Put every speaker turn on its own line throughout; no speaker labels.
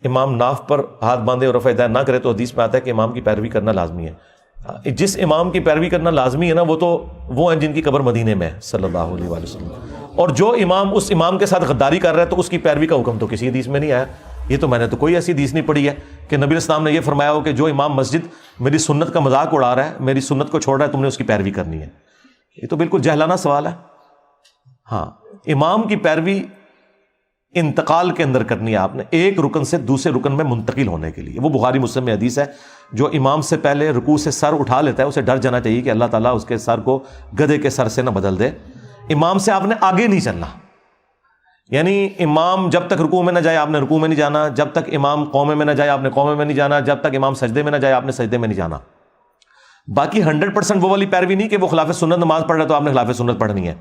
امام ناف پر ہاتھ باندھے اور رفع یدین نہ کرے تو حدیث میں آتا ہے کہ امام کی پیروی کرنا لازمی ہے. جس امام کی پیروی کرنا لازمی ہے نا وہ ہیں جن کی قبر مدینے میں ہے صلی اللہ علیہ وآلہ وسلم. اور جو امام اس امام کے ساتھ غداری کر رہا ہے تو اس کی پیروی کا حکم تو کسی حدیث میں نہیں آیا. یہ تو میں نے تو کوئی ایسی حدیث نہیں پڑھی ہے کہ نبی اسلام نے یہ فرمایا ہو کہ جو امام مسجد میری سنت کا مذاق اڑا رہا ہے, میری سنت کو چھوڑ رہا ہے, تم نے اس کی پیروی کرنی ہے. یہ تو بالکل جہلانہ سوال ہے. ہاں, امام کی پیروی انتقال کے اندر کرنی ہے آپ نے, ایک رکن سے دوسرے رکن میں منتقل ہونے کے لیے. وہ بخاری مسلم میں حدیث ہے, جو امام سے پہلے رکوع سے سر اٹھا لیتا ہے اسے ڈر جانا چاہیے کہ اللہ تعالیٰ اس کے سر کو گدھے کے سر سے نہ بدل دے. امام سے آپ نے آگے نہیں چلنا, یعنی امام جب تک رکوع میں نہ جائے آپ نے رکوع میں نہیں جانا, جب تک امام قومے میں نہ جائے آپ نے قومے میں نہیں جانا, جب تک امام سجدے میں نہ جائے آپ نے سجدے میں نہیں جانا. باقی 100% وہ والی پیروی نہیں کہ وہ خلاف سنت نماز پڑھ رہا ہے تو آپ نے خلاف سنت پڑھنی ہے.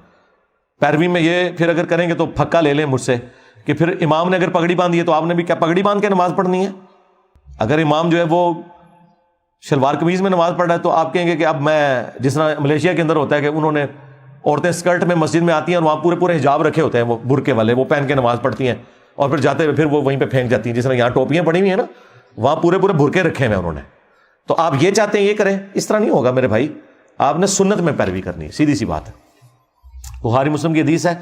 پیروی میں یہ پھر اگر کریں گے تو پھکا لے لیں مجھ سے کہ پھر امام نے اگر پگڑی باندھی ہے تو آپ نے بھی کیا پگڑی باندھ کے نماز پڑھنی ہے. اگر امام جو ہے وہ شلوار قمیض میں نماز پڑھ رہا ہے تو آپ کہیں گے کہ اب میں, جس طرح ملیشیا کے اندر ہوتا ہے کہ انہوں نے عورتیں اسکرٹ میں مسجد میں آتی ہیں اور وہاں پورے حجاب رکھے ہوتے ہیں, وہ برقے والے, وہ پہن کے نماز پڑھتی ہیں اور پھر جاتے ہوئے پھر وہ وہیں پہ پھینک جاتی ہیں. جس طرح یہاں ٹوپیاں پڑی ہوئی ہیں نا, وہاں پورے برقے رکھے ہوئے انہوں نے. تو آپ یہ چاہتے ہیں یہ کریں, اس طرح نہیں ہوگا میرے بھائی. آپ نے سنت میں پیروی کرنی ہے, سیدھی سی بات ہے. بخاری مسلم کی حدیث ہے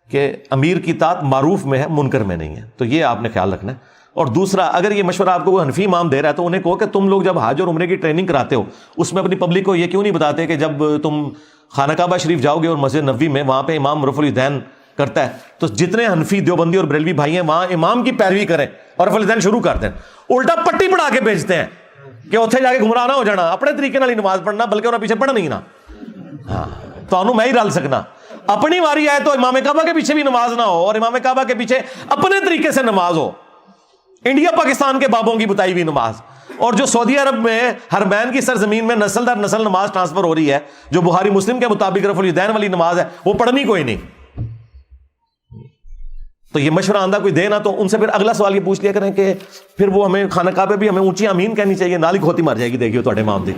کہ امیر کی اطاعت معروف میں ہے, منکر میں نہیں ہے. تو یہ آپ نے خیال رکھنا ہے. اور دوسرا, اگر یہ مشورہ آپ کو کوئی حنفی امام دے رہا ہے تو انہیں کہو کہ تم لوگ جب حج اور عمرے کی ٹریننگ کراتے ہو اس میں اپنی پبلک کو یہ کیوں نہیں بتاتے کہ جب تم خانہ کعبہ شریف جاؤ گے اور مسجد نبوی میں وہاں پہ امام رفع الیدین کرتا ہے تو جتنے حنفی دیوبندی اور بریلوی بھائی ہیں وہاں امام کی پیروی کریں اور رفع الیدین شروع کر دیں. الٹا پٹی پڑھا کے بھیجتے ہیں کہ اتنے جا کے گمراہ نہ ہو جانا, اپنے طریقے نال نماز پڑھنا, بلکہ انہیں پیچھے پڑھنا ہی نہ. ہاں, تو میں ہی رل سکنا. اپنی واری آئے تو امام کعبہ کے پیچھے بھی نماز نہ ہو اور امام کعبہ کے پیچھے اپنے طریقے سے نماز ہو, انڈیا پاکستان کے بابوں کی بتائی ہوئی نماز. اور جو سعودی عرب میں حرمین کی سرزمین میں نسل در نسل نماز ٹرانسفر ہو رہی ہے, جو بخاری مسلم کے مطابق رفع الیدین والی نماز ہے, وہ پڑھنی کوئی نہیں. تو یہ مشورہ آندہ کوئی دے نا تو ان سے پھر اگلا سوال یہ پوچھ لیا کریں کہ پھر وہ ہمیں خانہ کعبہ بھی ہمیں اونچی آمین کہنی چاہیے, نالی کھوتی مار جائے گی دیکھیے تھوڑے امام دی.